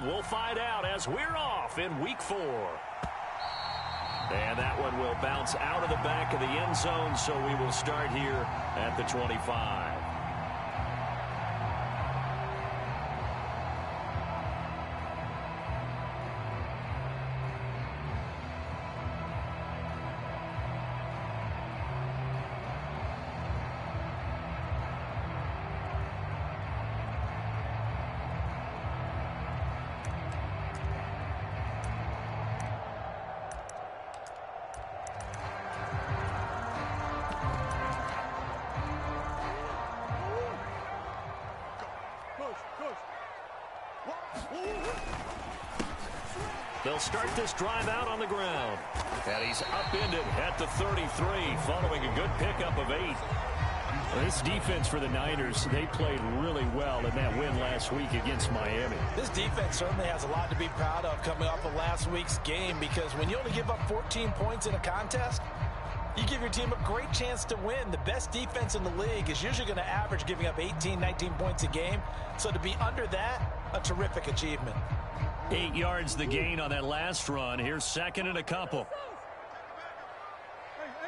We'll find out as we're off in Week 4. And that one will bounce out of the back of the end zone, so we will start here at the 25. They'll start this drive out on the ground. And he's upended at the 33 following a good pickup of 8. Well, this defense for the Niners, they played really well in that win last week against Miami. This defense certainly has a lot to be proud of coming off of last week's game, because when you only give up 14 points in a contest, you give your team a great chance to win. The best defense in the league is usually going to average giving up 18, 19 points a game. So to be under that, a terrific achievement. 8 yards the gain on that last run. Here's second and a couple.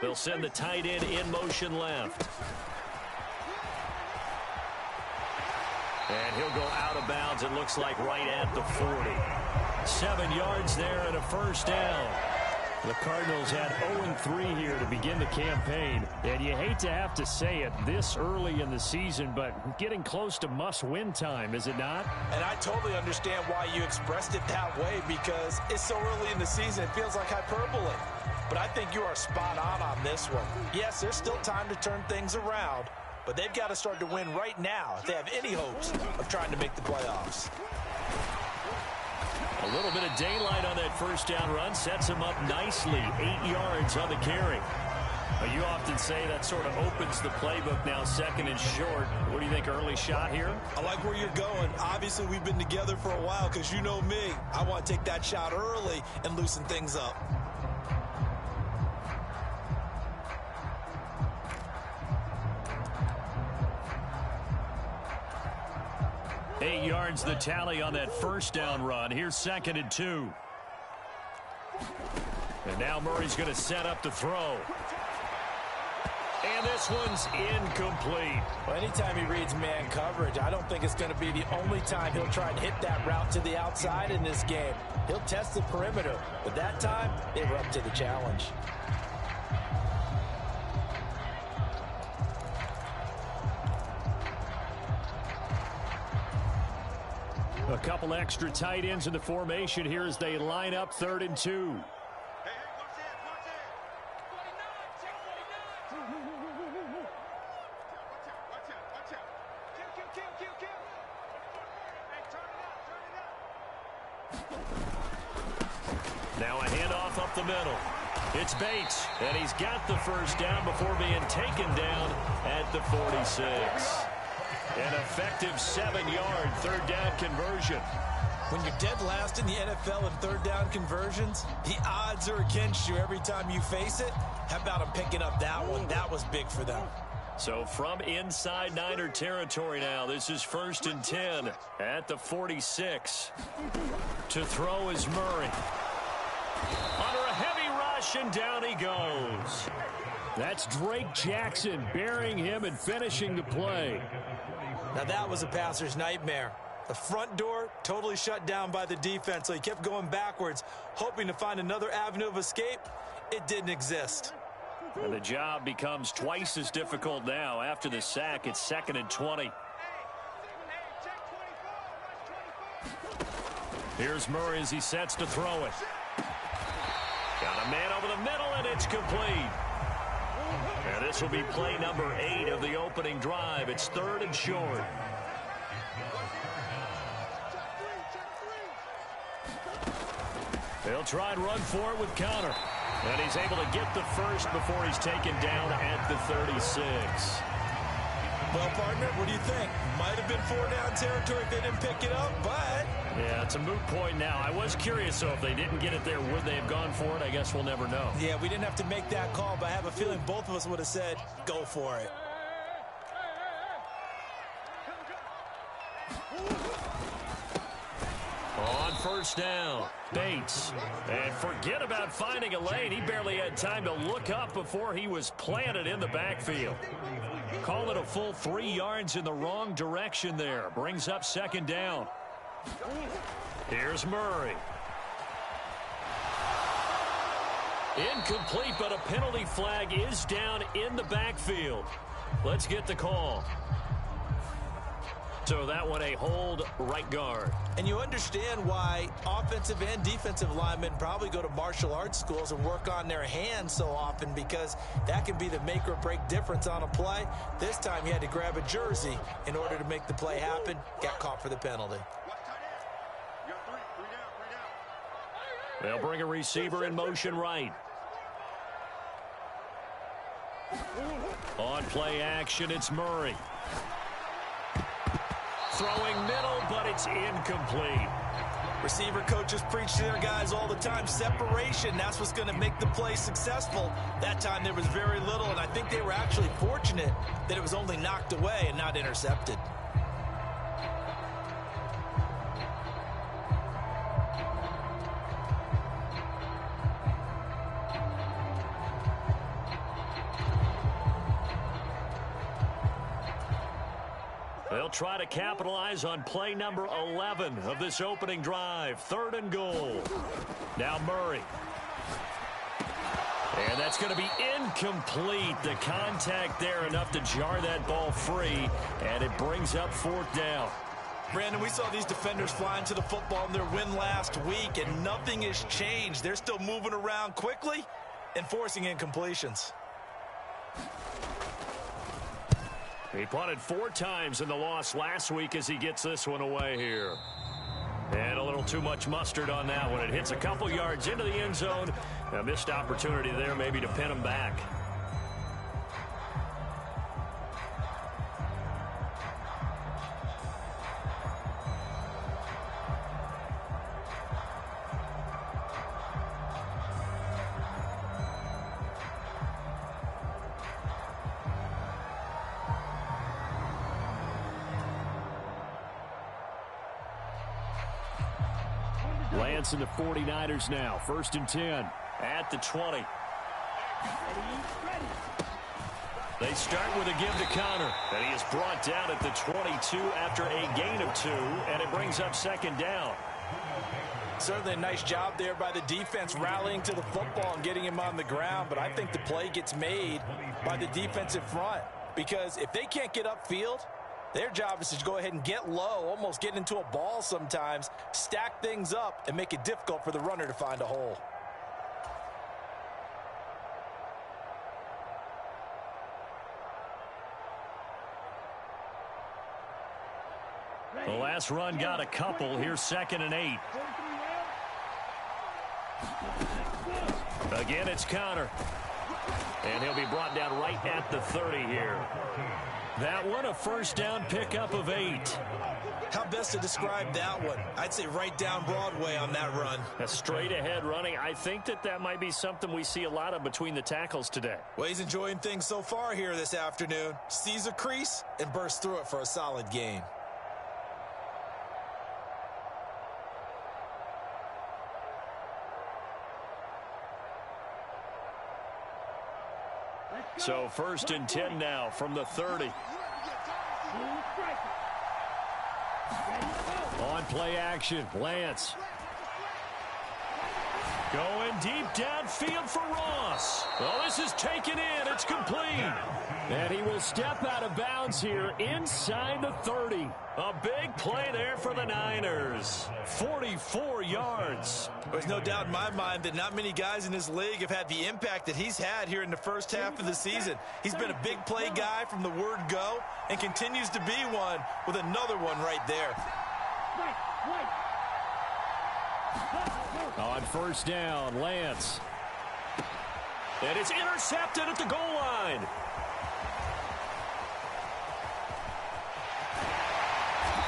They'll send the tight end in motion left. And he'll go out of bounds, it looks like right at the 40. 7 yards there and a first down. The Cardinals had 0-3 here to begin the campaign, and you hate to have to say it this early in the season, but getting close to must-win time, is it not? And I totally understand why you expressed it that way, because it's so early in the season, it feels like hyperbole. But I think you are spot on this one. Yes, there's still time to turn things around, but they've got to start to win right now if they have any hopes of trying to make the playoffs. A little bit of daylight on that first down run sets him up nicely. 8 yards on the carry. You often say that sort of opens the playbook now, second and short. What do you think, early shot here? I like where you're going. Obviously, we've been together for a while, because you know me. I want to take that shot early and loosen things up. Eight yards the tally on that first down run. Here's second and 2. And now Murray's going to set up to throw. And this one's incomplete. Well, anytime he reads man coverage, I don't think it's going to be the only time he'll try and hit that route to the outside in this game. He'll test the perimeter, but that time, they were up to the challenge. A couple extra tight ends in the formation here as they line up 3rd and 2. Now a handoff up the middle. It's Bates, and he's got the first down before being taken down at the 46. An effective 7-yard third down conversion. When you're dead last in the NFL in third down conversions, the odds are against you every time you face it. How about him picking up that one? That was big for them. So from inside Niner territory now, this is 1st and 10 at the 46. To throw is Murray. Under a heavy rush, and down he goes. That's Drake Jackson burying him and finishing the play. Now that was a passer's nightmare. The front door totally shut down by the defense, so he kept going backwards, hoping to find another avenue of escape. It didn't exist. And the job becomes twice as difficult now. After the sack, it's 2nd and 20. Here's Murray as he sets to throw it. Got a man over the middle, and it's complete. And this will be play number 8 of the opening drive. It's 3rd and short. They'll try and run for it with Conner. And he's able to get the first before he's taken down at the 36. Well, partner, what do you think? Might have been 4-down territory if they didn't pick it up, but... Yeah, it's a moot point now. I was curious, so if they didn't get it there, would they have gone for it? I guess we'll never know. Yeah, we didn't have to make that call, but I have a feeling both of us would have said, go for it. Oh, On first down, Bates. And forget about finding a lane. He barely had time to look up before he was planted in the backfield. Call it a full 3 yards in the wrong direction there. Brings up second down. Here's Murray. Incomplete, but a penalty flag is down in the backfield. Let's get the call. So that one a hold, right guard. And you understand why offensive and defensive linemen probably go to martial arts schools and work on their hands so often, because that can be the make or break difference on a play. This time he had to grab a jersey in order to make the play happen. Got caught for the penalty. They'll bring a receiver in motion right. On play action, it's Murray. Throwing middle, but it's incomplete. Receiver coaches preach to their guys all the time. Separation, that's what's going to make the play successful. That time there was very little, and I think they were actually fortunate that it was only knocked away and not intercepted. They'll try to capitalize on play number 11 of this opening drive. 3rd and goal. Now Murray. And that's going to be incomplete. The contact there enough to jar that ball free, and it brings up 4th down. Brandon, we saw these defenders flying to the football in their win last week, and nothing has changed. They're still moving around quickly and forcing incompletions. He punted 4 times in the loss last week as he gets this one away here. And a little too much mustard on that one. It hits a couple yards into the end zone. A missed opportunity there maybe to pin him back. Lance and the 49ers now. 1st and 10. At the 20. They start with a give to Connor. And he is brought down at the 22 after a gain of 2. And it brings up 2nd down. Certainly a nice job there by the defense rallying to the football and getting him on the ground. But I think the play gets made by the defensive front. Because if they can't get upfield, their job is to go ahead and get low, almost get into a ball sometimes, stack things up, and make it difficult for the runner to find a hole. The last run got a couple. Here's 2nd and 8. Again, it's Connor. And he'll be brought down right at the 30 here. That one, a 1st down pickup of 8. How best to describe that one? I'd say right down Broadway on that run. A straight ahead running. I think that might be something we see a lot of between the tackles today. Well, he's enjoying things so far here this afternoon. Sees a crease and bursts through it for a solid gain. So 1st and 10 now from the 30. On play action, Lance. Going deep downfield for Ross. Well, this is taken in. It's complete. And he will step out of bounds here inside the 30. A big play there for the Niners. 44 yards. There's no doubt in my mind that not many guys in this league have had the impact that he's had here in the first half of the season. He's been a big play guy from the word go and continues to be one with another one right there. On 1st down, Lance. And it's intercepted at the goal line.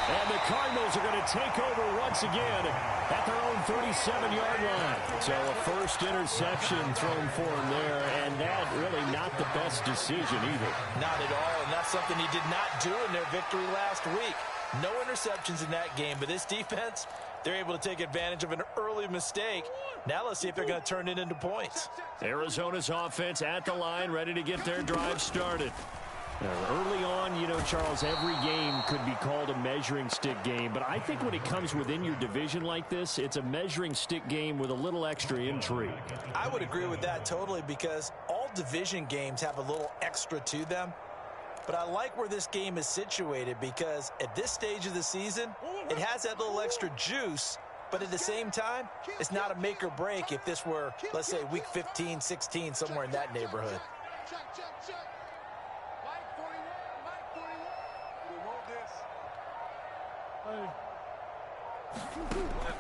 And the Cardinals are going to take over once again at their own 37-yard line. So a first interception thrown for him there, and that really not the best decision either. Not at all, and that's something he did not do in their victory last week. No interceptions in that game, but this defense, They're able to take advantage of an early mistake. Now let's see if they're going to turn it into points. Arizona's offense at the line, ready to get their drive started. Early on, you know, Charles, every game could be called a measuring stick game. But I think when it comes within your division like this, it's a measuring stick game with a little extra intrigue. I would agree with that totally, because all division games have a little extra to them. But I like where this game is situated, because at this stage of the season, it has that little extra juice. But at the same time, it's not a make or break if this were, let's say, week 15, 16, somewhere in that neighborhood.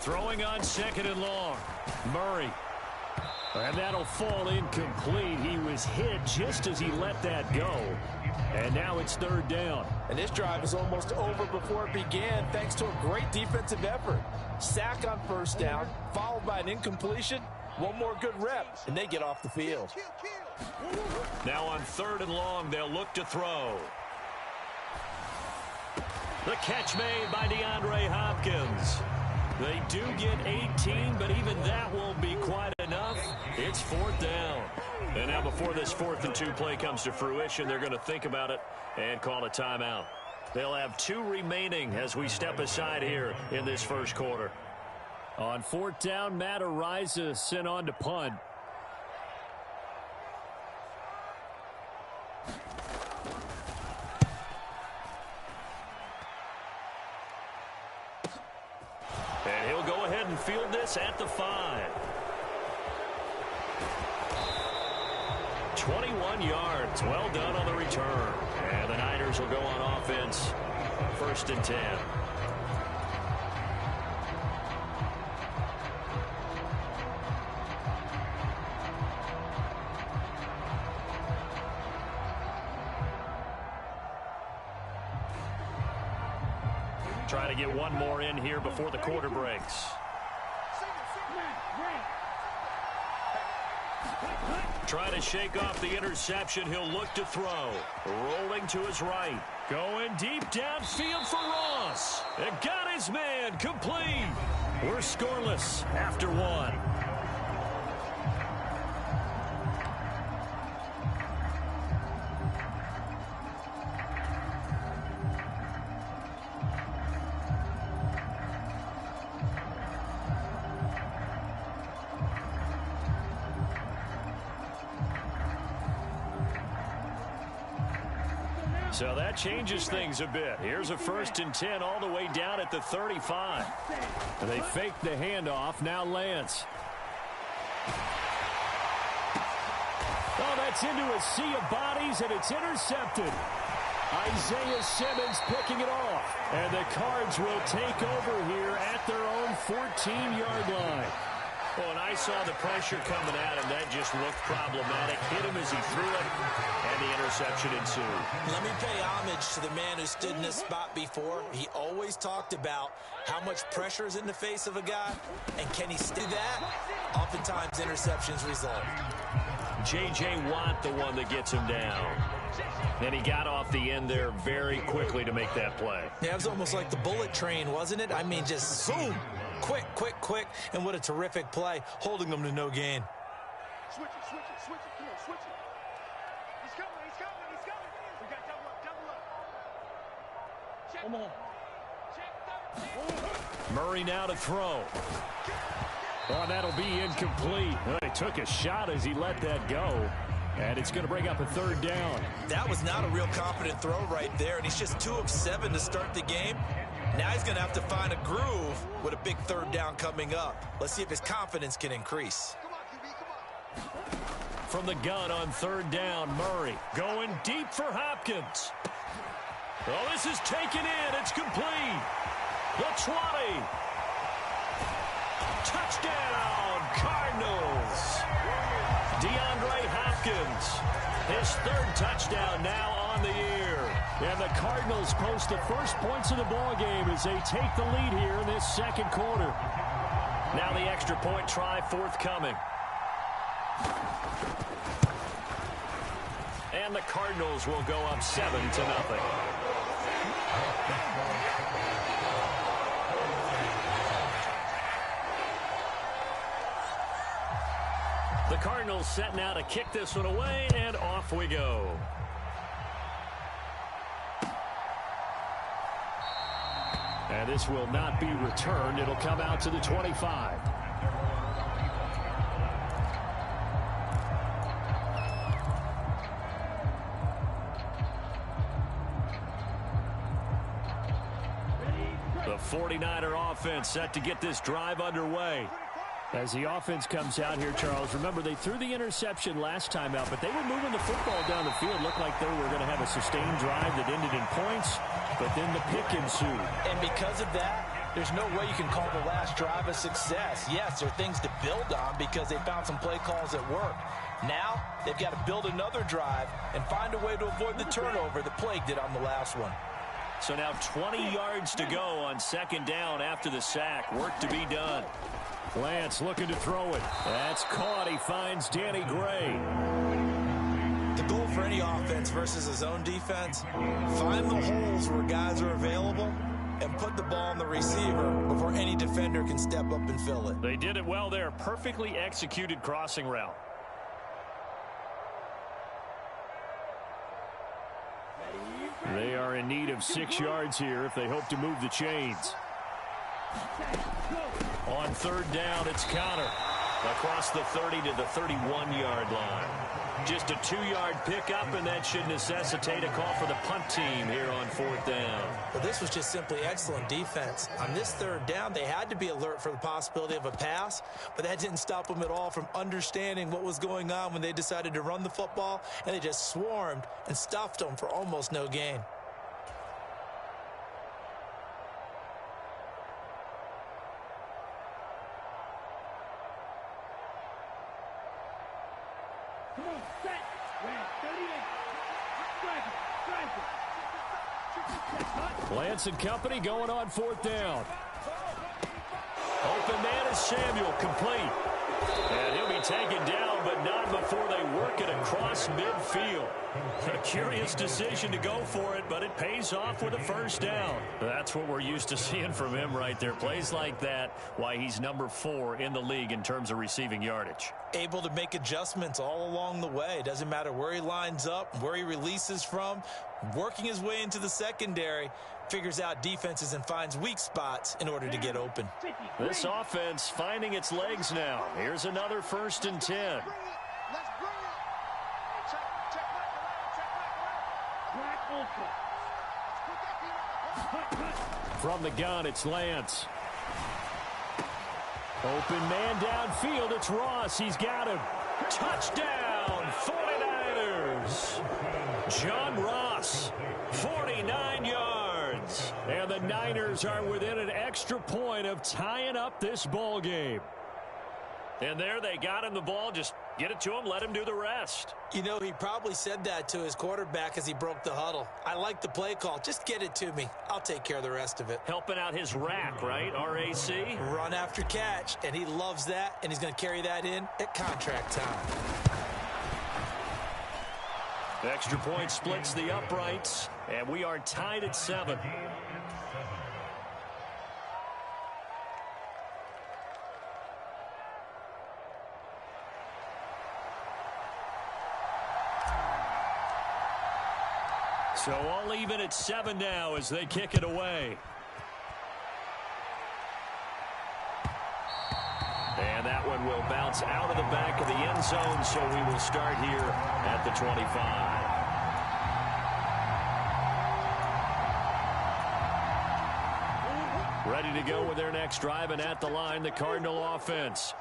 Throwing on second and long. Murray. And that'll fall incomplete. He was hit just as he let that go. And now it's third down. And this drive is almost over before it began, thanks to a great defensive effort. Sack on first down, followed by an incompletion. One more good rep, and they get off the field. Now on third and long, they'll look to throw. The catch made by DeAndre Hopkins. They do get 18, but even that won't be quite enough. It's fourth down. And now before this 4th and 2 play comes to fruition, they're going to think about it and call a timeout. They'll have 2 remaining as we step aside here in this first quarter. On fourth down, Matt Araiza sent on to punt. And he'll go ahead and field this at the 5. 21 yards. Well done on the return. And the Niners will go on offense. 1st and 10. Trying to get one more in here before the quarter breaks. Trying to shake off the interception. He'll look to throw. Rolling to his right. Going deep downfield for Ross. And got his man complete. We're scoreless after 1. So that changes things a bit. Here's a 1st and 10 all the way down at the 35. And they fake the handoff. Now Lance. Oh, that's into a sea of bodies, and it's intercepted. Isaiah Simmons picking it off. And the Cards will take over here at their own 14-yard line. Well, and I saw the pressure coming at him. That just looked problematic. Hit him as he threw it, and the interception ensued. Let me pay homage to the man who stood in this spot before. He always talked about how much pressure is in the face of a guy, and can he do that? Oftentimes, interceptions result. J.J. Watt, the one that gets him down. And he got off the end there very quickly to make that play. Yeah, it was almost like the bullet train, wasn't it? I mean, just zoom. Quick, quick, quick. And what a terrific play, holding them to no gain. Switch it, switch it, switch it. Come on, switch it. He's coming, he's coming, he's coming. We got double up, double up. Check. Come on. Check. Murray now to throw. Oh, that'll be incomplete. Well, he took a shot as he let that go. And it's going to bring up a 3rd down. That was not a real confident throw right there, and he's just 2 of 7 to start the game. Now he's going to have to find a groove with a big 3rd down coming up. Let's see if his confidence can increase. From the gun on 3rd down, Murray going deep for Hopkins. Oh, this is taken in. It's complete. The 20. Touchdown, Cardinals. DeAndre Hopkins, his 3rd touchdown now on the year. And the Cardinals post the first points of the ball game as they take the lead here in this 2nd quarter. Now the extra point try forthcoming. And the Cardinals will go up 7-0. The Cardinals set now to kick this one away, and off we go. And this will not be returned. It'll come out to the 25. The 49er offense set to get this drive underway. As the offense comes out here, Charles, remember they threw the interception last time out, but they were moving the football down the field. Looked like they were going to have a sustained drive that ended in points, but then the pick ensued. And because of that, there's no way you can call the last drive a success. Yes, there are things to build on because they found some play calls that work. Now, they've got to build another drive and find a way to avoid the turnover that plagued it on the last one. So now 20 yards to go on second down after the sack. Work to be done. Lance looking to throw it. That's caught. He finds Danny Gray. The goal for any offense versus a zone defense, find the holes where guys are available and put the ball on the receiver before any defender can step up and fill it. They did it well there. Perfectly executed crossing route. They are in need of 6 yards here if they hope to move the chains. On third down, it's Connor. Across the 30 to the 31-yard line. Just a 2-yard pickup, and that should necessitate a call for the punt team here on fourth down. Well, this was just simply excellent defense. On this third down, they had to be alert for the possibility of a pass, but that didn't stop them at all from understanding what was going on when they decided to run the football, and they just swarmed and stuffed them for almost no gain. Lance and company going on fourth down. Open man is Samuel, complete. And he'll be taken down, but not before they work it across midfield. A curious decision to go for it, but it pays off with a first down. That's what we're used to seeing from him right there. Plays like that, why he's number 4 in the league in terms of receiving yardage. Able to make adjustments all along the way. Doesn't matter where he lines up, where he releases from. Working his way into the secondary, figures out defenses and finds weak spots in order to get open. This offense finding its legs now. Here's another 1st and 10. Let's bring it. Check back. From the gun, it's Lance. Open man downfield, it's Ross. He's got him. Touchdown, 49ers. John Ross, 49 yards. And the Niners are within an extra point of tying up this ball game. And there they got him the ball. Just get it to him, let him do the rest. You know, he probably said that to his quarterback as he broke the huddle. I like the play call. Just get it to me. I'll take care of the rest of it. Helping out his rack, right? RAC? Run after catch, and he loves that, and he's going to carry that in at contract time. Extra point splits the uprights, and we are tied at 7. So all even at 7 now as they kick it away. And that one will bounce out of the back of the end zone, so we will start here at the 25. Ready to go with their next drive, and at the line, the Cardinal offense.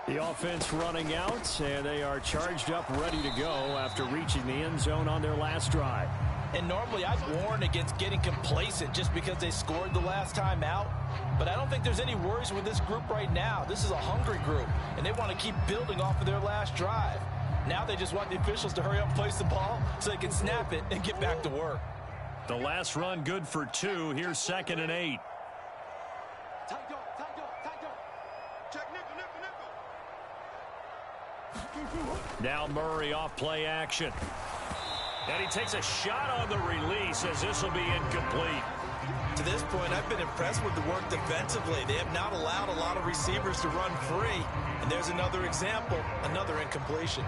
The offense running out, and they are charged up, ready to go after reaching the end zone on their last drive. And normally I'd warn against getting complacent just because they scored the last time out. But I don't think there's any worries with this group right now. This is a hungry group, and they want to keep building off of their last drive. Now they just want the officials to hurry up and place the ball so they can snap it and get back to work. The last run good for 2. Here's 2nd and 8. Tight dog. Check nickel. Now Murray off play action. And he takes a shot on the release as this will be incomplete. To this point, I've been impressed with the work defensively. They have not allowed a lot of receivers to run free. And there's another example, another incompletion.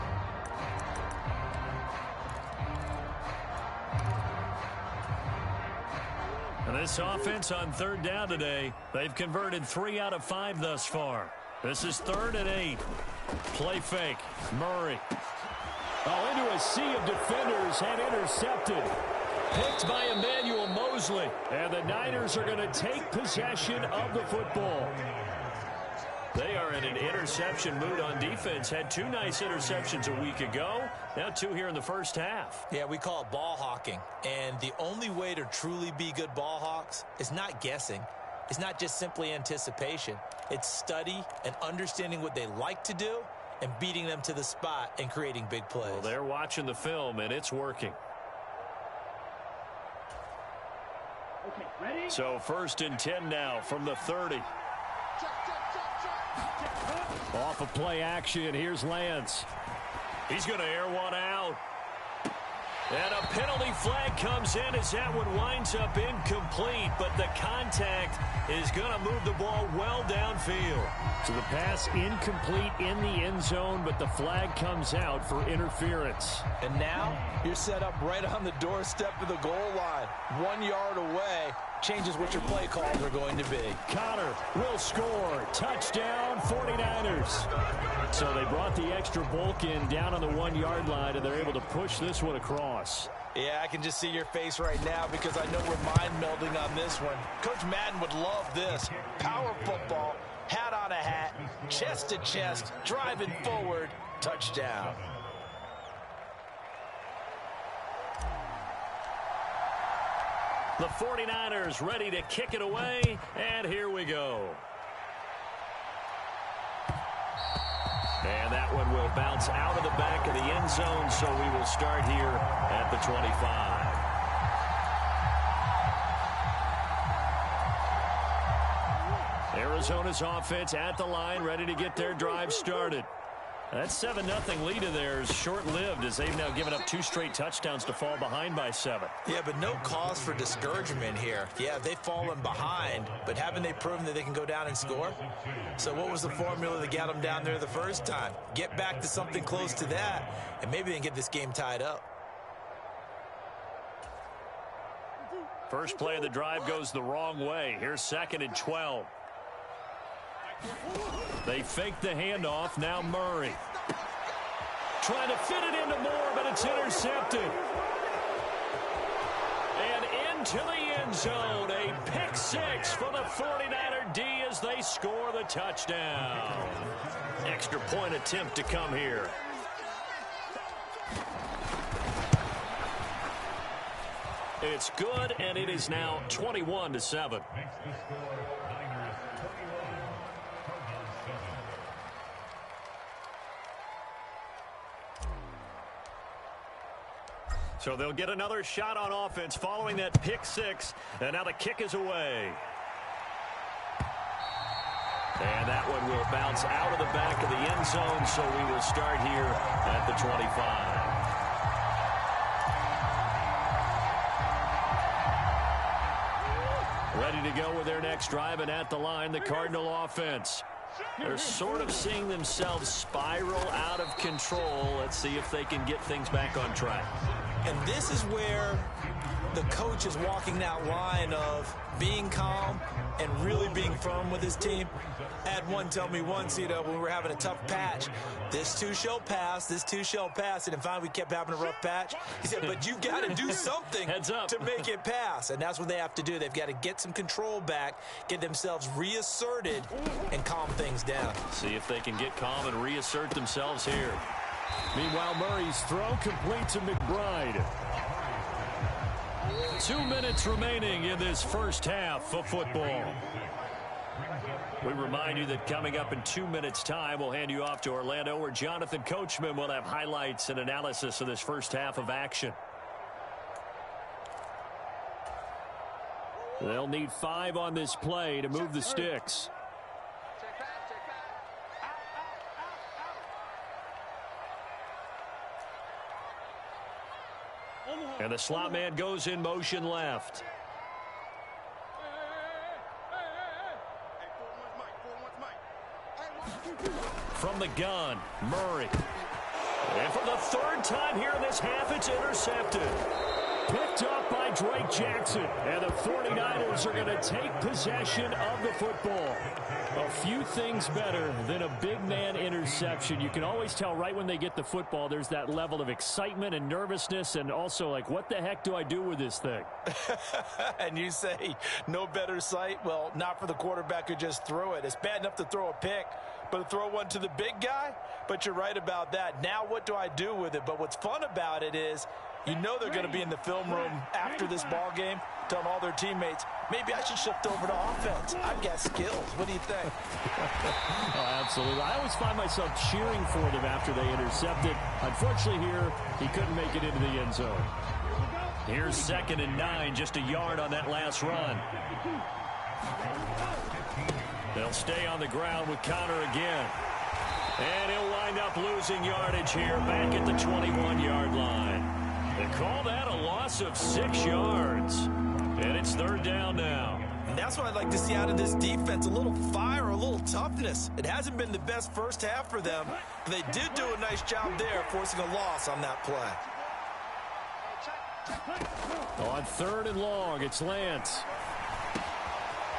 And this offense on third down today, they've converted 3 out of 5 thus far. This is 3rd and 8. Play fake. Murray. Oh, into a sea of defenders and intercepted. Picked by Emmanuel Mosley. And the Niners are going to take possession of the football. They are in an interception mood on defense. Had 2 nice interceptions a week ago. Now 2 here in the first half. Yeah, we call it ball hawking. And the only way to truly be good ball hawks is not guessing. It's not just simply anticipation. It's study and understanding what they like to do and beating them to the spot and creating big plays. Well, they're watching the film, and it's working. Okay, ready? So 1st and 10 now from the 30. Off of play action, here's Lance. He's going to air one out. And a penalty flag comes in as that one winds up incomplete, but the contact is going to move the ball well downfield. So the pass incomplete in the end zone, but the flag comes out for interference. And now you're set up right on the doorstep of the goal line. 1 yard away changes what your play calls are going to be. Connor will score. Touchdown, 49ers. So they brought the extra bulk in down on the 1 yard line, and they're able to push this one across. Yeah, I can just see your face right now because I know we're mind melding on this one. Coach Madden would love this. Power football, hat on a hat, chest to chest, driving forward, touchdown. The 49ers ready to kick it away, and here we go. And that one will bounce out of the back of the end zone, so we will start here at the 25. Arizona's offense at the line, ready to get their drive started. That 7-0 lead of theirs short-lived as they've now given up 2 straight touchdowns to fall behind by 7. Yeah, but no cause for discouragement here. Yeah, they've fallen behind, but haven't they proven that they can go down and score? So what was the formula that got them down there the first time? Get back to something close to that, and maybe they can get this game tied up. First play of the drive goes the wrong way. Here's 2nd and 12. They fake the handoff. Now Murray. Trying to fit it into Moore, but it's intercepted. And into the end zone. A pick 6 for the 49er D as they score the touchdown. Extra point attempt to come here. It's good, and it is now 21-7. So they'll get another shot on offense following that pick 6. And now the kick is away. And that one will bounce out of the back of the end zone. So we will start here at the 25. Ready to go with their next drive, and at the line, the Cardinal offense. They're sort of seeing themselves spiral out of control. Let's see if they can get things back on track. And this is where the coach is walking that line of being calm and really being firm with his team. I had one tell me once, when we were having a tough patch, this too shall pass, this too shall pass. And finally we kept having a rough patch. He said, but you got to do something to make it pass. And that's what they have to do. They've got to get some control back, get themselves reasserted, and calm things down. See if they can get calm and reassert themselves here. Meanwhile, Murray's throw complete to McBride. 2 minutes remaining in this first half of football. We remind you that coming up in 2 minutes' time, we'll hand you off to Orlando, where Jonathan Coachman will have highlights and analysis of this first half of action. They'll need 5 on this play to move the sticks. And the slot man goes in motion left. From the gun, Murray. And for the third time here in this half, it's intercepted. Picked up by Drake Jackson. And the 49ers are going to take possession of the football. A few things better than a big man interception. You can always tell right when they get the football, there's that level of excitement and nervousness, and also like, what the heck do I do with this thing? And you say no better sight? Well, not for the quarterback who just threw it. It's bad enough to throw a pick, but to throw one to the big guy? But you're right about that. Now what do I do with it? But what's fun about it is, you know they're going to be in the film room after this ball game telling all their teammates, maybe I should shift over to offense. I've got skills. What do you think? Oh, absolutely. I always find myself cheering for them after they intercept it. Unfortunately here, he couldn't make it into the end zone. Here's 2nd and 9, just a yard on that last run. They'll stay on the ground with Connor again. And he'll wind up losing yardage here back at the 21-yard line. They call that a loss of 6 yards. And it's 3rd down now. And that's what I'd like to see out of this defense, a little fire, a little toughness. It hasn't been the best first half for them, but they did do a nice job there, forcing a loss on that play. On 3rd and long, it's Lance.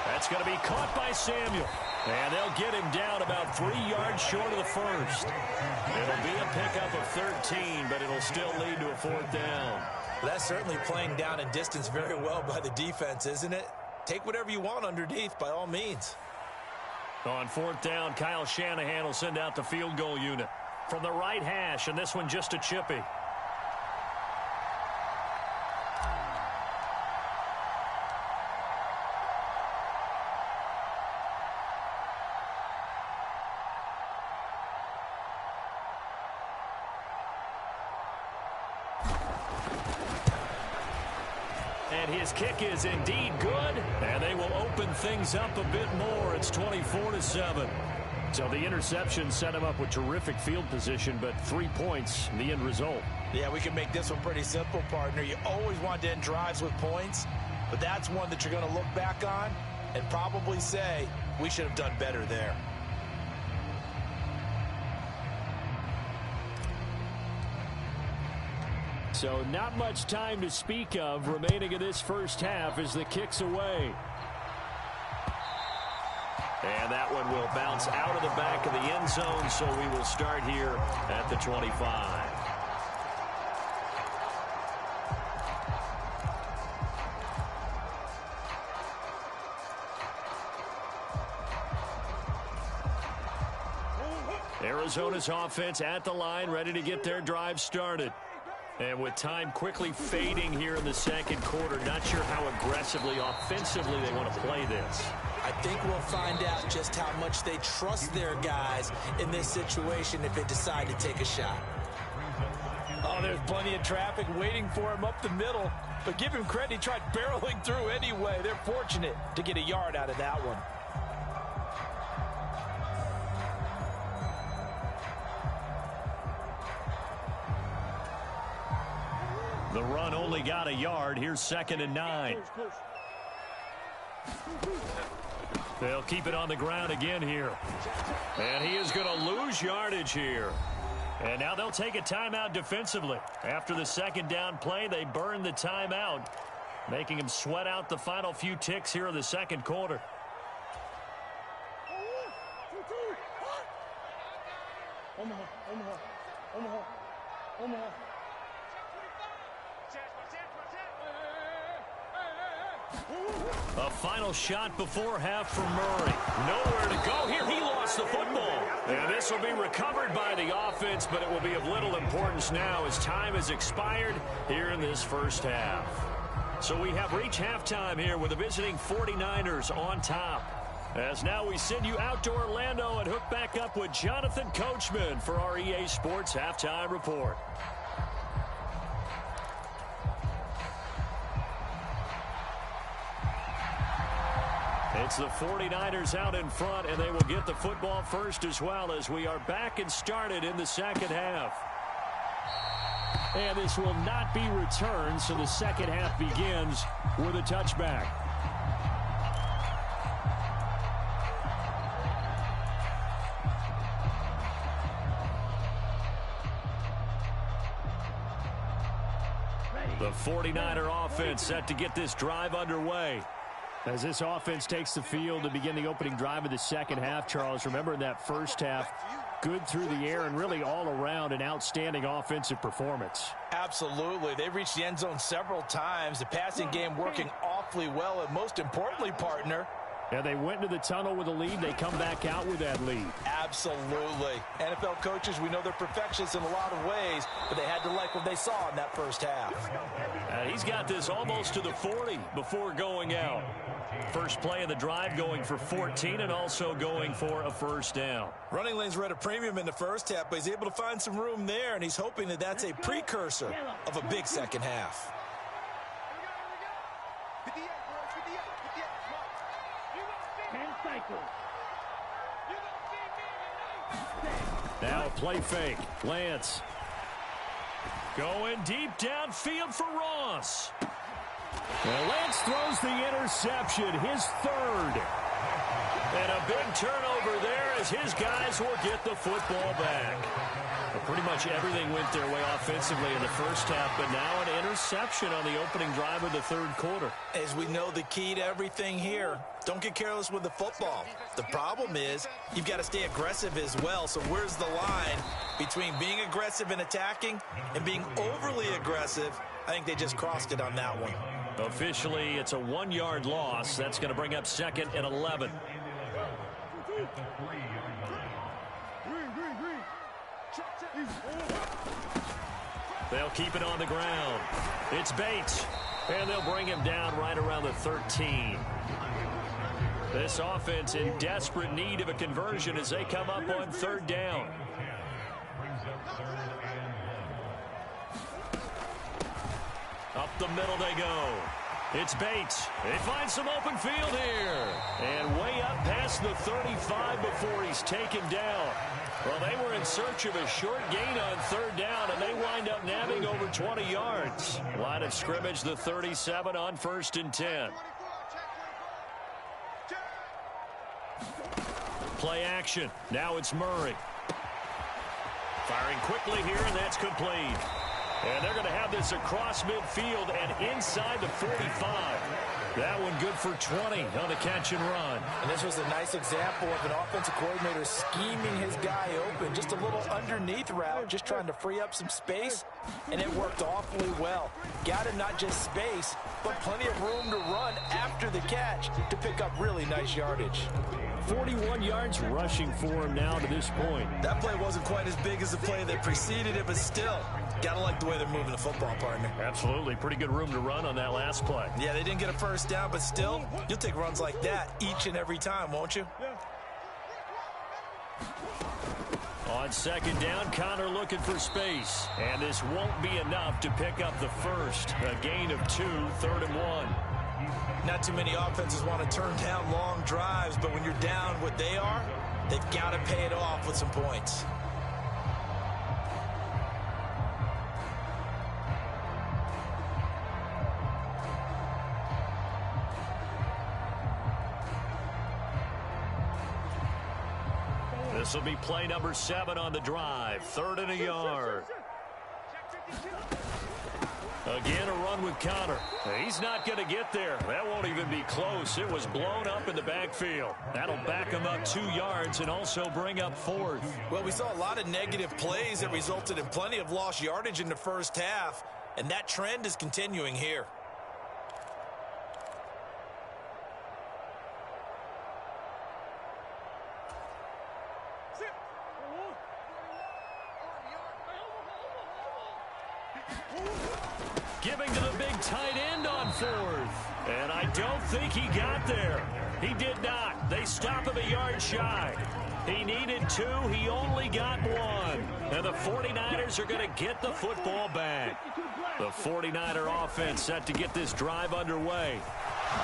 That's going to be caught by Samuel. And they'll get him down about 3 yards short of the first. It'll be a pickup of 13, but it'll still lead to a 4th down. Well, that's certainly playing down in distance very well by the defense, isn't it? Take whatever you want underneath, by all means. On 4th down, Kyle Shanahan will send out the field goal unit. From the right hash, and this one just a chippy. And his kick is indeed good, and they will open things up a bit more. It's 24-7. So the interception set him up with terrific field position, but 3 points, the end result. Yeah, we can make this one pretty simple, partner. You always want to end drives with points, but that's one that you're going to look back on and probably say, we should have done better there. So not much time to speak of remaining in this first half as the kick's away. And that one will bounce out of the back of the end zone, so we will start here at the 25. Arizona's offense at the line, ready to get their drive started. And with time quickly fading here in the second quarter, not sure how aggressively, offensively they want to play this. I think we'll find out just how much they trust their guys in this situation if they decide to take a shot. Oh, there's plenty of traffic waiting for him up the middle. But give him credit, he tried barreling through anyway. They're fortunate to get a yard out of that one. The run only got a yard. Here's 2nd and 9. They'll keep it on the ground again here. And he is going to lose yardage here. And now they'll take a timeout defensively. After the second down play, they burn the timeout, making him sweat out the final few ticks here in the second quarter. A final shot before half from Murray. Nowhere to go here. He lost the football. And this will be recovered by the offense, but it will be of little importance now as time has expired here in this first half. So we have reached halftime here with the visiting 49ers on top. As now we send you out to Orlando and hook back up with Jonathan Coachman for our EA Sports Halftime Report. It's the 49ers out in front, and they will get the football first as well as we are back and started in the second half. And this will not be returned, so the second half begins with a touchback. The 49er offense set to get this drive underway. As this offense takes the field to begin the opening drive of the second half, Charles, remember in that first half, good through the air and really all around an outstanding offensive performance. Absolutely. They reached the end zone several times. The passing game working awfully well. And most importantly, partner, yeah, they went into the tunnel with a lead. They come back out with that lead. Absolutely. NFL coaches, we know they're perfectionists in a lot of ways, but they had to like what they saw in that first half. He's got this almost to the 40 before going out. First play of the drive going for 14 and also going for a first down. Running lanes were at a premium in the first half, but he's able to find some room there, and he's hoping that that's a precursor of a big second half. Now play fake. Lance. Going deep downfield for Ross. Well, Lance throws the interception, his third. And a big turnover there as his guys will get the football back. Well, pretty much everything went their way offensively in the first half, but now an interception on the opening drive of the third quarter. As we know, the key to everything here, don't get careless with the football. The problem is you've got to stay aggressive as well. So where's the line between being aggressive and attacking and being overly aggressive? I think they just crossed it on that one. Officially, it's a 1-yard loss. That's going to bring up 2nd and 11. They'll keep it on the ground. It's Bates, and they'll bring him down right around the 13. This offense in desperate need of a conversion as they come up on 3rd down. Up the middle they go. It's Bates. They find some open field here. And way up past the 35 before he's taken down. Well, they were in search of a short gain on 3rd down, and they wind up nabbing over 20 yards. Line of scrimmage, the 37 on 1st and 10. Play action. Now it's Murray. Firing quickly here, and that's complete. And they're going to have this across midfield and inside the 45. That one good for 20 on the catch and run. And this was a nice example of an offensive coordinator scheming his guy open. Just a little underneath route, just trying to free up some space, and it worked awfully well. Got him not just space, but plenty of room to run after the catch to pick up really nice yardage. 41 yards rushing for him now to this point. That play wasn't quite as big as the play that preceded it, but still, gotta like the way they're moving the football, partner. Absolutely. Pretty good room to run on that last play. Yeah, they didn't get a first down, but still, you'll take runs like that each and every time, won't you? On 2nd down, Connor looking for space. And this won't be enough to pick up the first. A gain of 2, 3rd and 1. Not too many offenses want to turn down long drives, but when you're down what they are, they've got to pay it off with some points. This will be play number 7 on the drive. 3rd and a yard. Again, a run with Connor. He's not going to get there. That won't even be close. It was blown up in the backfield. That'll back him up 2 yards and also bring up 4th. Well, we saw a lot of negative plays that resulted in plenty of lost yardage in the first half, and that trend is continuing here. Giving to the big tight end on 4th. And I don't think he got there. He did not. They stop him a yard shy. He needed 2. He only got 1. And the 49ers are going to get the football back. The 49er offense set to get this drive underway.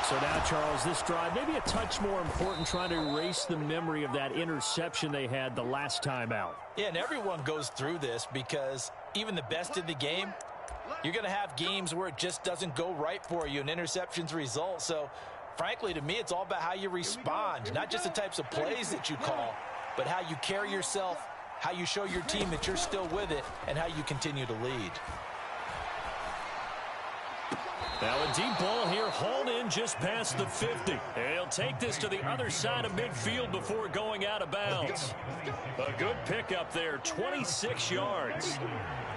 So now, Charles, this drive maybe a touch more important, trying to erase the memory of that interception they had the last time out. Yeah, and everyone goes through this because even the best in the game, you're going to have games where it just doesn't go right for you and interceptions result. So, frankly, to me, it's all about how you respond, not just the types of plays that you call, but how you carry yourself, how you show your team that you're still with it, and how you continue to lead. Now a deep ball here hauled in just past the 50. And he'll take this to the other side of midfield before going out of bounds. A good pickup there, 26 yards.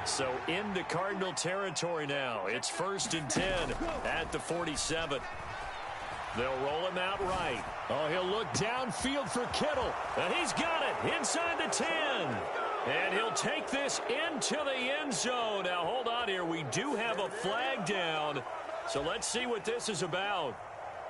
So into Cardinal territory now. It's 1st and 10 at the 47. They'll roll him out right. Oh, he'll look downfield for Kittle. And he's got it inside the 10. And he'll take this into the end zone. Now, hold on here. We do have a flag down. So let's see what this is about.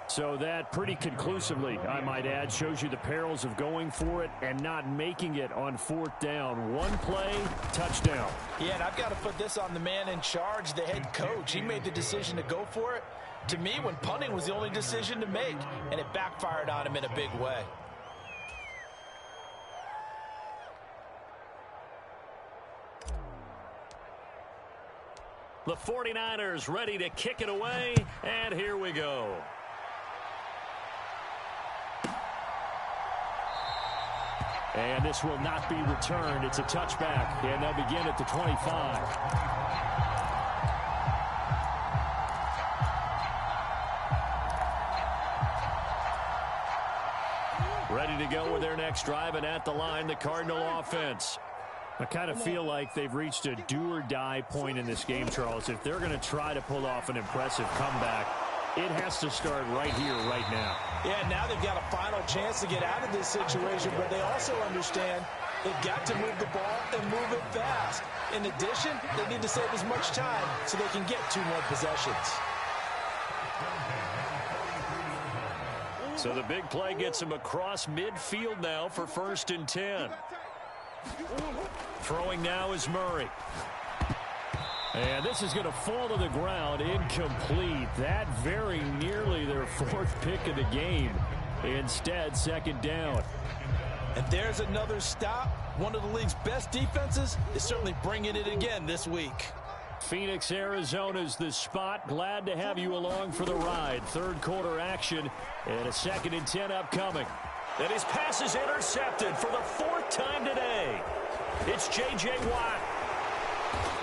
So that pretty conclusively, I might add, shows you the perils of going for it and not making it on 4th down. One play, touchdown. Yeah, and I've got to put this on the man in charge, the head coach. He made the decision to go for it. To me, when punting was the only decision to make, and it backfired on him in a big way. The 49ers ready to kick it away, and here we go. And this will not be returned. It's a touchback, and they'll begin at the 25. Ready to go with their next drive, and at the line, the Cardinal offense. I kind of feel like they've reached a do-or-die point in this game, Charles. If they're going to try to pull off an impressive comeback, it has to start right here, right now. Yeah, now they've got a final chance to get out of this situation, but they also understand they've got to move the ball and move it fast. In addition, they need to save as much time so they can get 2 more possessions. So the big play gets him across midfield now for 1st and 10. Throwing now is Murray. And this is going to fall to the ground, incomplete. That very nearly their 4th pick of the game. Instead, 2nd down. And there's another stop. One of the league's best defenses is certainly bringing it again this week. Phoenix, Arizona's the spot. Glad to have you along for the ride. 3rd quarter action and a 2nd and 10 upcoming. And his pass is intercepted for the 4th time today. It's J.J. Watt.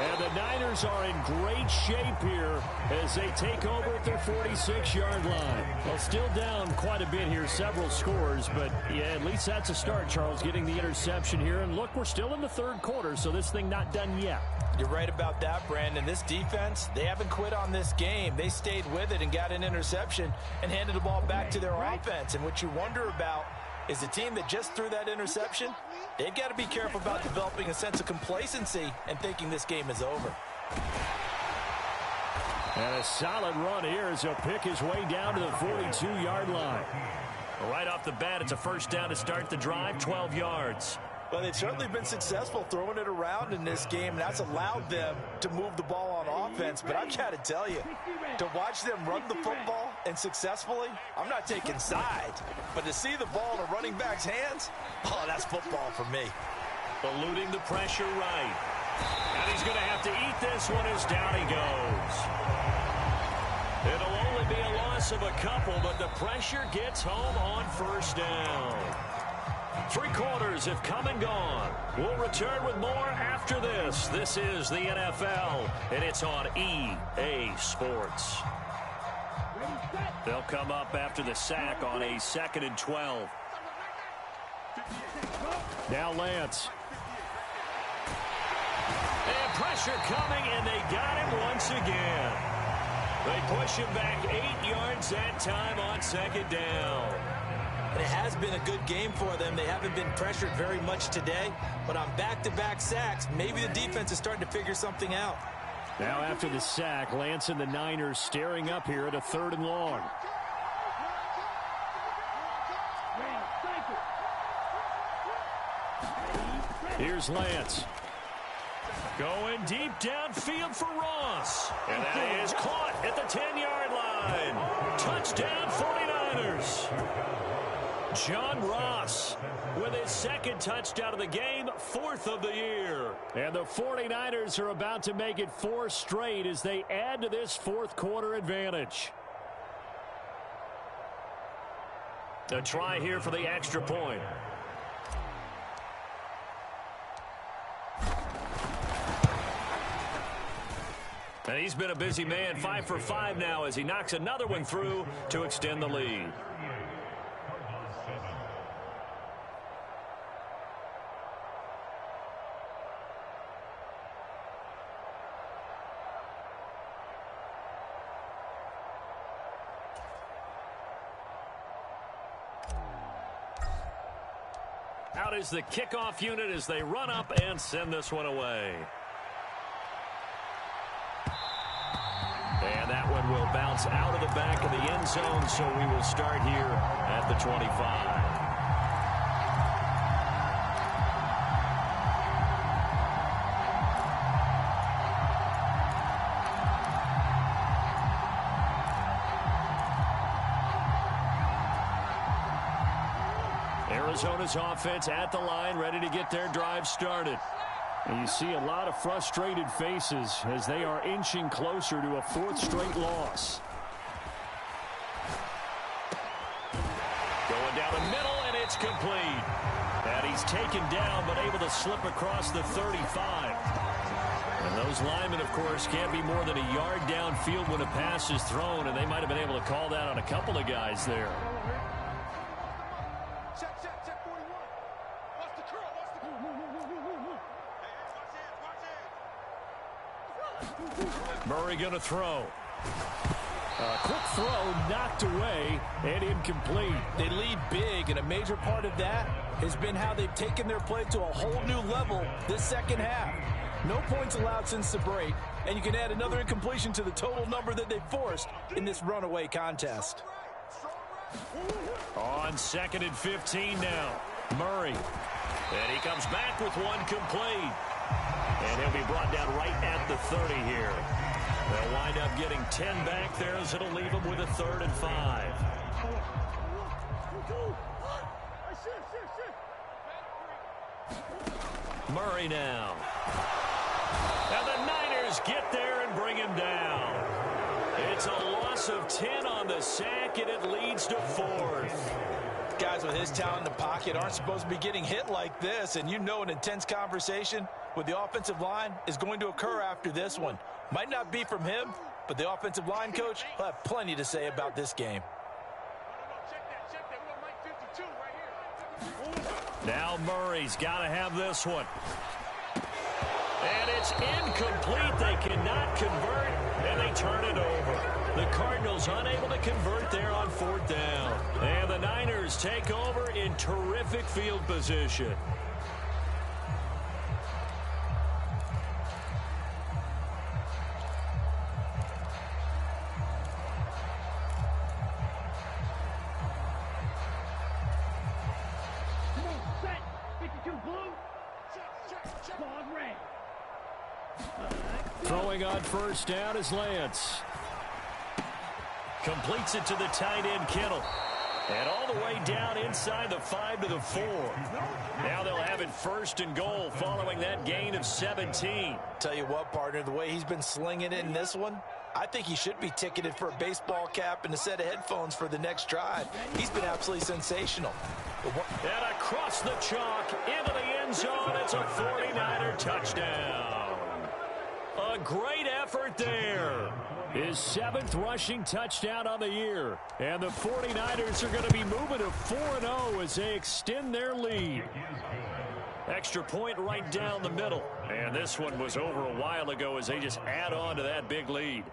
And the Niners are in great shape here as they take over at their 46-yard line. Well, still down quite a bit here, several scores, but yeah, at least that's a start, Charles, getting the interception here. And look, we're still in the 3rd quarter, so this thing not done yet. You're right about that, Brandon. This defense, they haven't quit on this game. They stayed with it and got an interception and handed the ball back to their offense. And what you wonder about is the team that just threw that interception, they've got to be careful about developing a sense of complacency and thinking this game is over. And a solid run here as he'll pick his way down to the 42-yard line. Right off the bat, it's a 1st down to start the drive, 12 yards. Well, they've certainly been successful throwing it around in this game, and that's allowed them to move the ball on offense. But I've got to tell you, to watch them run the football and successfully, I'm not taking sides. But to see the ball in a running back's hands, oh, that's football for me. Eluding the pressure right. And he's going to have to eat this one as down he goes. It'll only be a loss of a couple, but the pressure gets home on 1st down. 3 quarters have come and gone. We'll return with more after this. This is the NFL, and it's on EA Sports. They'll come up after the sack on a 2nd and 12. Now Lance. And pressure coming, and they got him once again. They push him back 8 yards that time on 2nd down. And it has been a good game for them. They haven't been pressured very much today, but on back-to-back sacks, maybe the defense is starting to figure something out. Now after the sack, Lance and the Niners staring up here at a 3rd and long. Here's Lance. Going deep downfield for Ross. And that is caught at the 10-yard line. Touchdown 49ers. John Ross with his 2nd touchdown of the game, 4th of the year. And the 49ers are about to make it 4 straight as they add to this 4th quarter advantage. A try here for the extra point. And he's been a busy man, 5 for 5 now as he knocks another one through to extend the lead. Out is the kickoff unit as they run up and send this one away. And that one will bounce out of the back of the end zone, so we will start here at the 25. Arizona's offense at the line, ready to get their drive started. And you see a lot of frustrated faces as they are inching closer to a 4th straight loss. Going down the middle, and it's complete. And he's taken down, but able to slip across the 35. And those linemen, of course, can't be more than a yard downfield when a pass is thrown, and they might have been able to call that on a couple of guys there. Murray going to throw. A quick throw knocked away and incomplete. They lead big, and a major part of that has been how they've taken their play to a whole new level this second half. No points allowed since the break, and you can add another incompletion to the total number that they forced in this runaway contest. On 2nd and 15 now. Murray. And he comes back with one complete. And he'll be brought down right at the 30 here. They'll wind up getting 10 back there as it'll leave them with a 3rd and 5. Murray now. And the Niners get there and bring him down. It's a loss of 10 on the sack, and it leads to 4th. Guys with his talent in the pocket aren't supposed to be getting hit like this, and you know an intense conversation with the offensive line is going to occur after this one. Might not be from him, but the offensive line coach will have plenty to say about this game. Now Murray's got to have this one. And it's incomplete. They cannot convert, and they turn it over. The Cardinals unable to convert there on 4th down. And the Niners take over in terrific field position. Throwing on 1st down is Lance. Completes it to the tight end, Kittle. And all the way down inside the 5 to the 4. Now they'll have it 1st and goal following that gain of 17. Tell you what, partner, the way he's been slinging it in this one, I think he should be ticketed for a baseball cap and a set of headphones for the next drive. He's been absolutely sensational. And across the chalk into the end zone, it's a 49er touchdown. A great effort there. His 7th rushing touchdown on the year. And the 49ers are going to be moving to 4-0 as they extend their lead. Extra point right down the middle. And this one was over a while ago as they just add on to that big lead.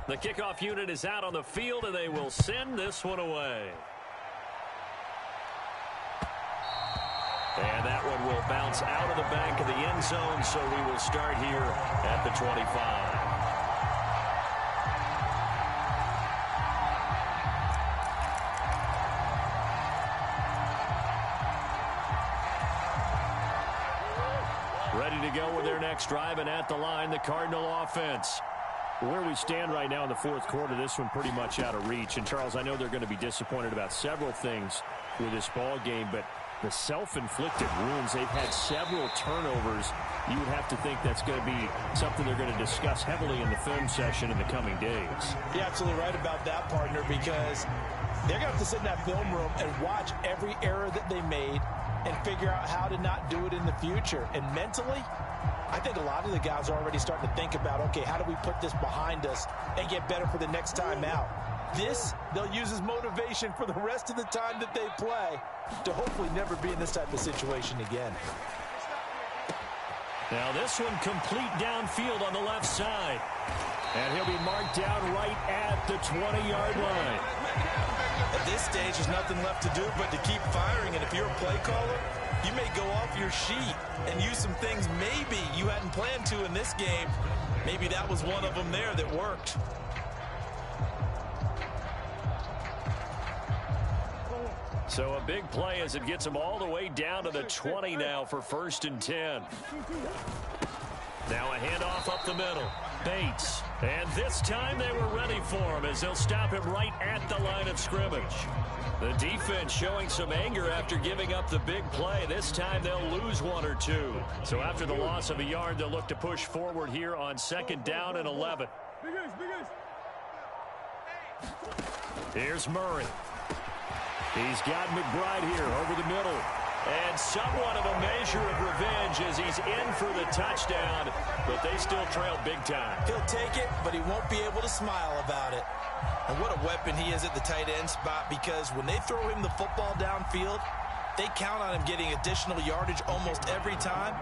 The kickoff unit is out on the field, and they will send this one away. And that one will bounce out of the back of the end zone, so we will start here at the 25. Ready to go with their next drive, and at the line, the Cardinal offense. Where we stand right now in the 4th quarter, this one pretty much out of reach. And, Charles, I know they're going to be disappointed about several things with this ball game, but the self-inflicted wounds, they've had several turnovers. You would have to think that's going to be something they're going to discuss heavily in the film session in the coming days. You're absolutely right about that, partner, because they're going to have to sit in that film room and watch every error that they made, and figure out how to not do it in the future. And mentally, I think a lot of the guys are already starting to think about, okay, how do we put this behind us and get better for the next time out? This, they'll use as motivation for the rest of the time that they play to hopefully never be in this type of situation again. Now this one complete downfield on the left side. And he'll be marked down right at the 20-yard line. At this stage, there's nothing left to do but to keep firing. And if you're a play caller, you may go off your sheet and use some things maybe you hadn't planned to in this game. Maybe that was one of them there that worked. So a big play as it gets him all the way down to the 20 now for 1st and 10. Now a handoff up the middle. Bates. And this time they were ready for him as they'll stop him right at the line of scrimmage. The defense showing some anger after giving up the big play. This time they'll lose 1 or 2. So after the loss of a yard, they'll look to push forward here on 2nd down and 11. Here's Murray. He's got McBride here over the middle. And somewhat of a measure of revenge as he's in for the touchdown, but they still trail big time. He'll take it, but he won't be able to smile about it. And what a weapon he is at the tight end spot, because when they throw him the football downfield, they count on him getting additional yardage almost every time.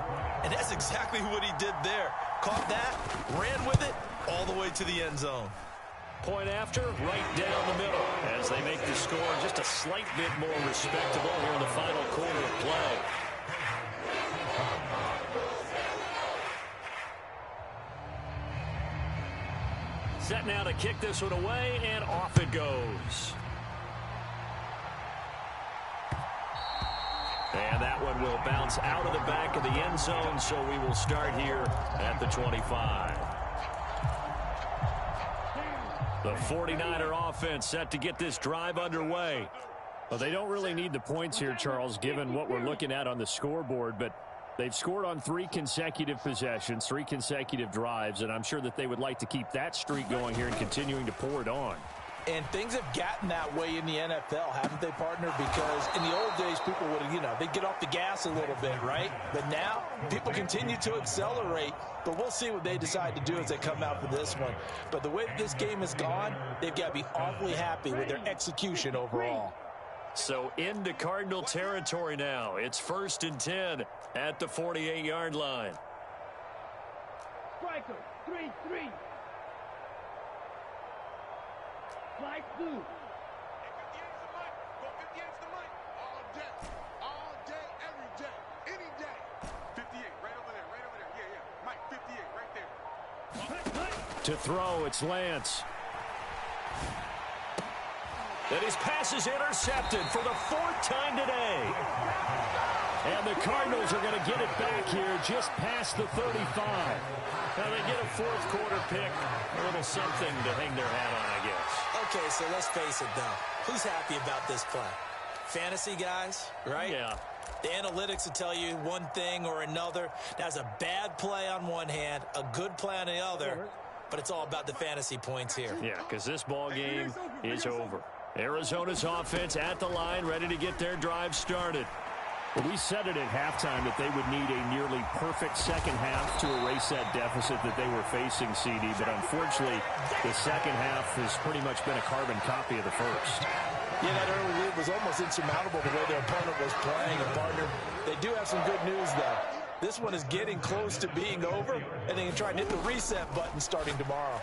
And that's exactly what he did there. Caught that, ran with it, all the way to the end zone. Point after, right down the middle as they make the score just a slight bit more respectable here in the final quarter of play. Set now to kick this one away, and off it goes. And that one will bounce out of the back of the end zone, so we will start here at the 25. The 49er offense set to get this drive underway. Well, they don't really need the points here, Charles, given what we're looking at on the scoreboard, but they've scored on 3 consecutive possessions, 3 consecutive drives, and I'm sure that they would like to keep that streak going here and continuing to pour it on. And things have gotten that way in the NFL, haven't they, partner? Because in the old days, people would, they'd get off the gas a little bit, right? But now, people continue to accelerate. But we'll see what they decide to do as they come out for this one. But the way this game has gone, they've got to be awfully happy with their execution overall. So into Cardinal territory now. It's 1st and 10 at the 48-yard line. Striker, 3-3. Slide 2. 58's the mic. All day, every day, any day. 58, right over there. Yeah. Mike, 58, right there. To throw, it's Lance. And his pass is intercepted for the 4th time today. And the Cardinals are going to get it back here just past the 35. Now they get a 4th quarter pick. A little something to hang their hat on, I guess. Okay, so let's face it, though. Who's happy about this play? Fantasy guys, right? Yeah. The analytics will tell you one thing or another. That's a bad play on one hand, a good play on the other, but it's all about the fantasy points here. Yeah, because this ball game is over. Arizona's offense at the line, ready to get their drive started. Well, we said it at halftime that they would need a nearly perfect second half to erase that deficit that they were facing, CD. But unfortunately, the second half has pretty much been a carbon copy of the first. Yeah, that early lead was almost insurmountable the way their opponent was playing. And, partner, they do have some good news, though. This one is getting close to being over, and they can try and hit the reset button starting tomorrow.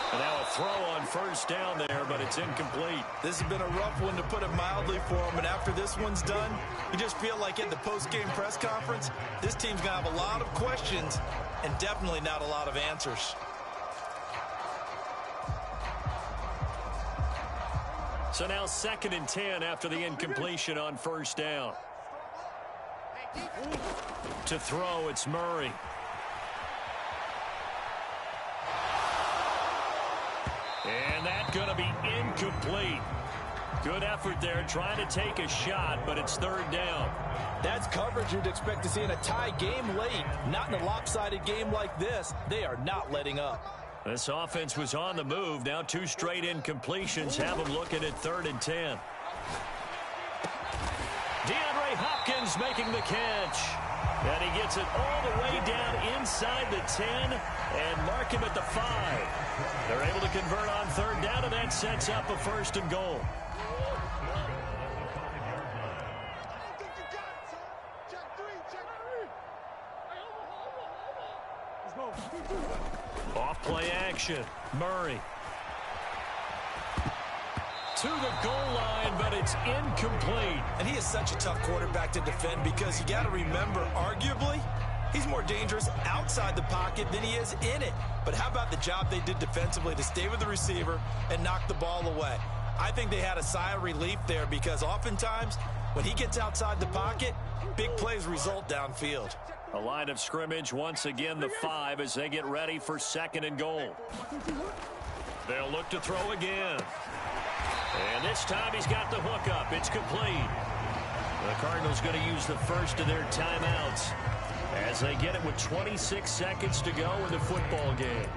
And now a throw on 1st down there, but it's incomplete. This has been a rough one, to put it mildly, for him. And after this one's done, you just feel like at the post-game press conference, this team's going to have a lot of questions and definitely not a lot of answers. So now 2nd and 10 after the incompletion on 1st down. To throw, it's Murray. And that's going to be incomplete. Good effort there, trying to take a shot, but it's 3rd down. That's coverage you'd expect to see in a tie game late. Not in a lopsided game like this. They are not letting up. This offense was on the move. Now 2 straight incompletions have them looking at 3rd and 10. DeAndre Hopkins Evans making the catch. And he gets it all the way down inside the 10 and mark him at the 5. They're able to convert on third down, and that sets up a 1st and goal. Off play action. Murray. To the goal line, but it's incomplete. And he is such a tough quarterback to defend because you got to remember, arguably, he's more dangerous outside the pocket than he is in it. But how about the job they did defensively to stay with the receiver and knock the ball away? I think they had a sigh of relief there because oftentimes when he gets outside the pocket, big plays result downfield. A line of scrimmage, once again the 5 as they get ready for 2nd and goal. They'll look to throw again. And this time he's got the hook up. It's complete. The Cardinals going to use the first of their timeouts as they get it with 26 seconds to go in the football game.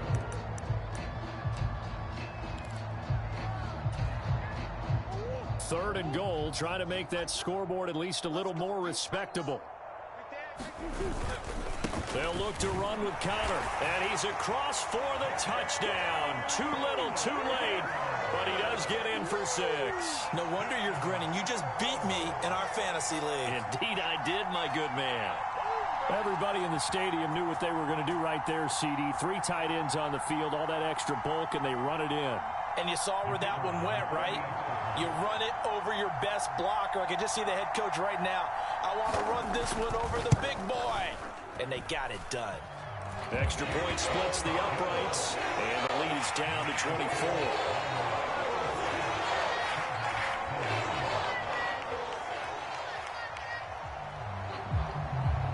Third and goal, trying to make that scoreboard at least a little more respectable. They'll look to run with Conner, and he's across for the touchdown. Too little, too late, but he does get in for 6. No wonder you're grinning. You just beat me in our fantasy league. Indeed I did, my good man. Everybody in the stadium knew what they were going to do right there, CD. 3 tight ends on the field, all that extra bulk, and they run it in. And you saw where that one went, right? You run it over your best blocker. I can just see the head coach right now. I want to run this one over the big boy. And they got it done. Extra point splits the uprights, and the lead is down to 24.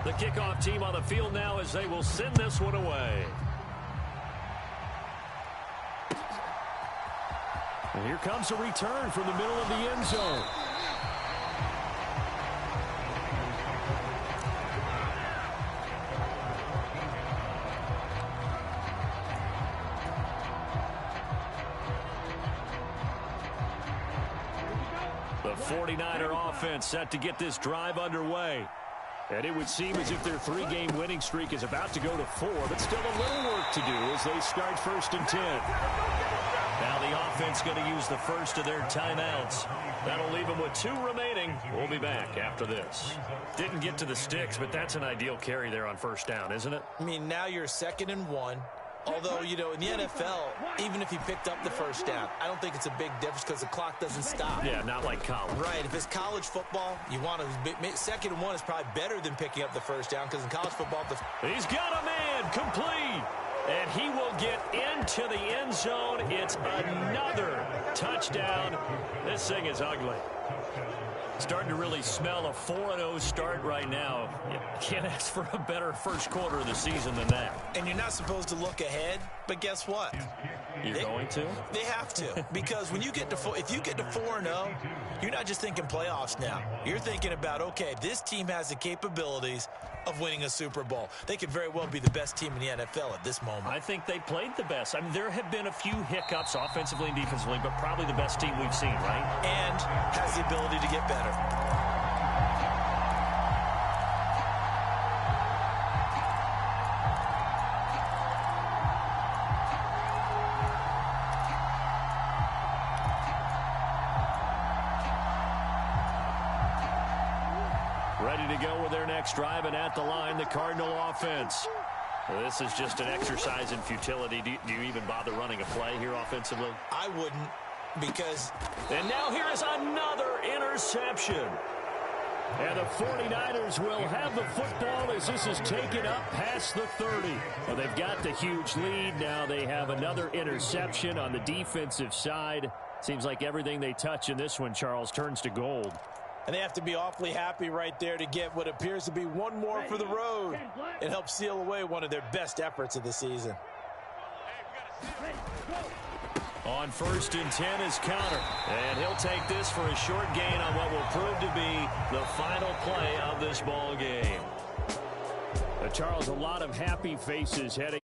The kickoff team on the field now as they will send this one away. And here comes a return from the middle of the end zone. The 49er offense set to get this drive underway. And it would seem as if their 3-game winning streak is about to go to 4, but still a little work to do as they start 1st and 10. Now the offense going to use the first of their timeouts. That'll leave them with 2 remaining. We'll be back after this. Didn't get to the sticks, but that's an ideal carry there on 1st down, isn't it? I mean, now you're 2nd and 1. Although, you know, in the NFL, even if he picked up the 1st down, I don't think it's a big difference because the clock doesn't stop. Yeah, not like college. Right. If it's college football, you want to 2nd and 1 is probably better than picking up the 1st down because in college football, he's got a man complete. And he will get into the end zone. It's another touchdown. This thing is ugly. Starting to really smell a 4-0 start right now. You can't ask for a better first quarter of the season than that. And you're not supposed to look ahead, but guess what? You're going to? They have to, because when you get to if you get to 4-0, you're not just thinking playoffs now. You're thinking about, okay, this team has the capabilities of winning a Super Bowl. They could very well be the best team in the NFL at this moment. I think they played the best. I mean, there have been a few hiccups offensively and defensively, but probably the best team we've seen, right? And has the ability to get better. Ready to go with their next drive, and at the line, the Cardinal offense. This is just an exercise in futility. Do you even bother running a play here offensively? I wouldn't, because... And now here is another interception. And the 49ers will have the football as this is taken up past the 30. Well, they've got the huge lead. Now they have another interception on the defensive side. Seems like everything they touch in this one, Charles, turns to gold. And they have to be awfully happy right there to get what appears to be one more for the road. It helps seal away one of their best efforts of the season. On 1st and 10 is Conner. And he'll take this for a short gain on what will prove to be the final play of this ball game. Charles, a lot of happy faces heading.